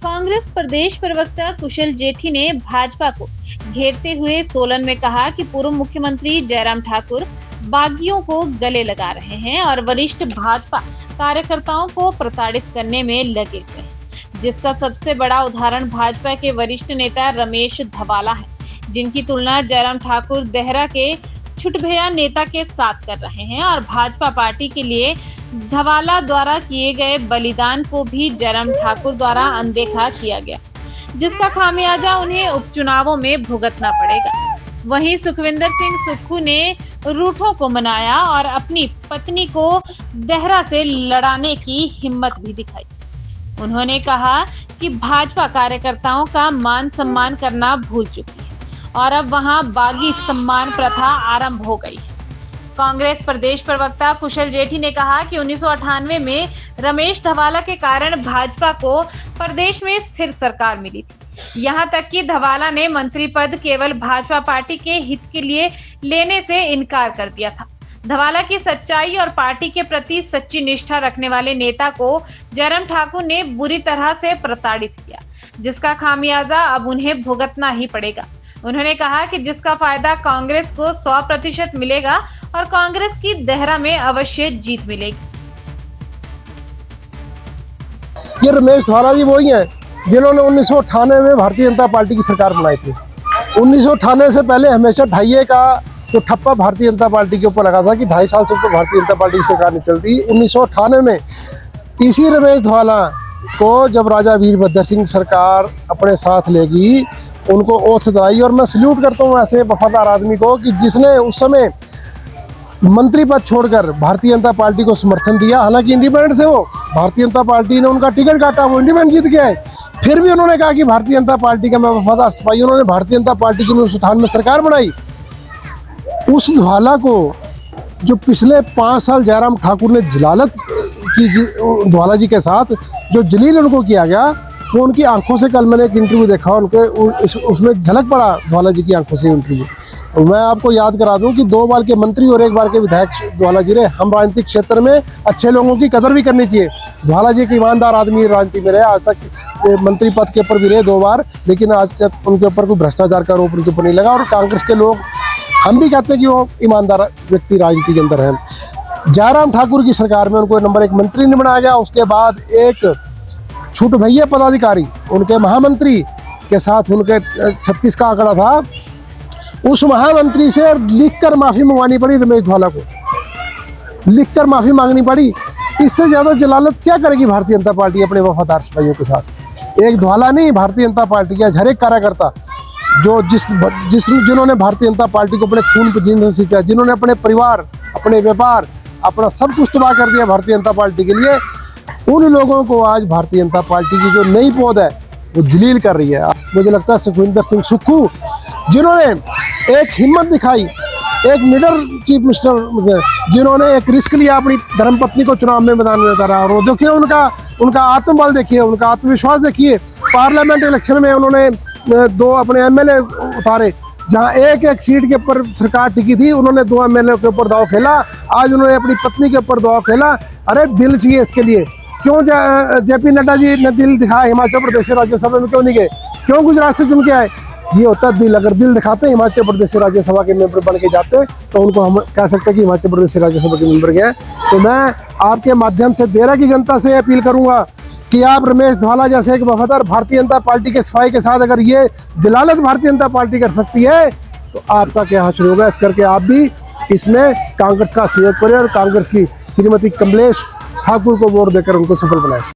कांग्रेस प्रदेश प्रवक्ता कुशल जेठी ने भाजपा को घेरते हुए सोलन में कहा कि पूर्व मुख्यमंत्री जयराम ठाकुर बागियों को गले लगा रहे हैं और वरिष्ठ भाजपा कार्यकर्ताओं को प्रताड़ित करने में लगे हुए हैं, जिसका सबसे बड़ा उदाहरण भाजपा के वरिष्ठ नेता रमेश धवाला है, जिनकी तुलना जयराम ठाकुर देहरा के छुटभैया नेता के साथ कर रहे हैं और भाजपा पार्टी के लिए धवाला द्वारा किए गए बलिदान को भी जयराम ठाकुर द्वारा अनदेखा किया गया, जिसका खामियाजा उन्हें उपचुनावों में भुगतना पड़ेगा। वहीं सुखविंदर सिंह सुक्खू ने रूठों को मनाया और अपनी पत्नी को देहरा से लड़ाने की हिम्मत भी दिखाई। उन्होंने कहा कि भाजपा कार्यकर्ताओं का मान सम्मान करना भूल चुकी है और अब वहां बागी सम्मान प्रथा आरंभ हो गई है। कांग्रेस प्रदेश प्रवक्ता कुशल जेठी ने कहा कि 1998 में रमेश धवाला के कारण भाजपा को प्रदेश में स्थिर सरकार मिली थी। यहां तक कि धवाला ने मंत्री पद केवल भाजपा पार्टी के हित के लिए लेने से इनकार कर दिया था। धवाला की सच्चाई और पार्टी के प्रति सच्ची निष्ठा रखने वाले नेता को जयराम ठाकुर ने बुरी तरह से प्रताड़ित किया, जिसका खामियाजा अब उन्हें भुगतना ही पड़ेगा। उन्होंने कहा कि जिसका फायदा कांग्रेस को 100% मिलेगा और कांग्रेस की देहरा में अवश्य जीत मिलेगी। ये रमेश धवाला जी वही हैं जिन्होंने 1998 में भारतीय जनता पार्टी की सरकार बनाई थी। 1998 से पहले हमेशा ढाइये का जो ठप्पा भारतीय जनता पार्टी के ऊपर लगा था कि 2.5 साल से ऊपर भारतीय जनता पार्टी की सरकार नहीं चलती। 1998 में इसी रमेश धवाला को जब राजा वीरभद्र सिंह सरकार अपने साथ लेगी, उनको ओथ दिलाई। और मैं सल्यूट करता हूँ ऐसे वफादार आदमी को कि जिसने उस समय मंत्री पद छोड़कर भारतीय जनता पार्टी को समर्थन दिया। हालांकि इंडिपेंडेंट थे वो, भारतीय जनता पार्टी ने उनका टिकट काटा, वो इंडिपेंडेंट जीत गए, फिर भी उन्होंने कहा कि भारतीय जनता पार्टी का मैं वफादार सिपाही। उन्होंने भारतीय जनता पार्टी की 1998 में सरकार बनाई। उस धवाला को जो पिछले 5 साल जयराम ठाकुर ने जलालत की धवाला जी के साथ जो जलील उनको किया गया, वो उनकी आंखों से कल मैंने एक इंटरव्यू देखा, उनके उसमें झलक पड़ा धवाला जी की आंखों से इंटरव्यू। मैं आपको याद करा दूं कि 2 बार के मंत्री और 1 बार के विधायक धवाला जी रहे। हम राजनीतिक क्षेत्र में अच्छे लोगों की कदर भी करनी चाहिए। धवाला जी एक ईमानदार आदमी राजनीति में रहे, आज तक मंत्री पद के ऊपर भी रहे 2 बार, लेकिन आज उनके ऊपर कोई भ्रष्टाचार का आरोप उनके ऊपर नहीं लगा। और कांग्रेस के लोग हम भी कहते हैं कि वो ईमानदार व्यक्ति राजनीति के अंदर हैं। जयराम ठाकुर की सरकार में उनको नंबर 1 मंत्री नहीं बनाया गया। उसके बाद एक छूट भैया पदाधिकारी उनके महामंत्री के साथ उनके 36 का आंकड़ा था, उस महामंत्री से लिखकर माफी मंगवानी पड़ी। रमेश धवाला को लिखकर माफी मांगनी पड़ी। इससे ज्यादा जलालत क्या करेगी भारतीय जनता पार्टी अपने वफादार सिपाहियों के साथ? एक धवाला नहीं, भारतीय जनता पार्टी का हर एक कार्यकर्ता जो जिन्होंने भारतीय जनता पार्टी को अपने खून पर जीने से सींचा, जिन्होंने अपने परिवार, अपने व्यापार, अपना सब कुछ तबाह कर दिया भारतीय जनता पार्टी के लिए, उन लोगों को आज भारतीय जनता पार्टी की जो नई पौध है वो जलील कर रही है। मुझे लगता है सुखविंदर सिंह सुक्खू जिन्होंने एक हिम्मत दिखाई, एक निडर चीफ मिनिस्टर जिन्होंने एक रिस्क लिया अपनी धर्मपत्नी को चुनाव में मैदान में उतारा, और देखिए उनका आत्मबल देखिए, उनका आत्मविश्वास देखिए। पार्लियामेंट इलेक्शन में उन्होंने 2 अपने एमएलए उतारे, जहां एक सीट के ऊपर सरकार टिकी थी, उन्होंने 2 एमएलए के ऊपर दाव खेला। आज उन्होंने अपनी पत्नी के ऊपर दाव खेला। अरे दिल चाहिए इसके लिए। क्यों जेपी नड्डा जी ने दिल दिखाया हिमाचल प्रदेश राज्यसभा में, क्यों नहीं गए? क्यों गुजरात से चुन के आए? ये होता है दिल। अगर दिल दिखाते हिमाचल प्रदेश राज्यसभा के मेंबर बन के जाते तो उनको हम कह सकते हैं कि हिमाचल प्रदेश राज्यसभा के मेंबर गए। तो मैं आपके माध्यम से देहरा की जनता से अपील करूंगा कि आप रमेश धवाला जैसे एक वफादार भारतीय जनता पार्टी के सिपाही के साथ अगर ये जलालत भारतीय जनता पार्टी कर सकती है, तो आपका क्या हासिल होगा? इस करके आप भी इसमें कांग्रेस का सहयोग करें और कांग्रेस की श्रीमती कमलेश ठाकुर को वोट देकर उनको सफल बनाए।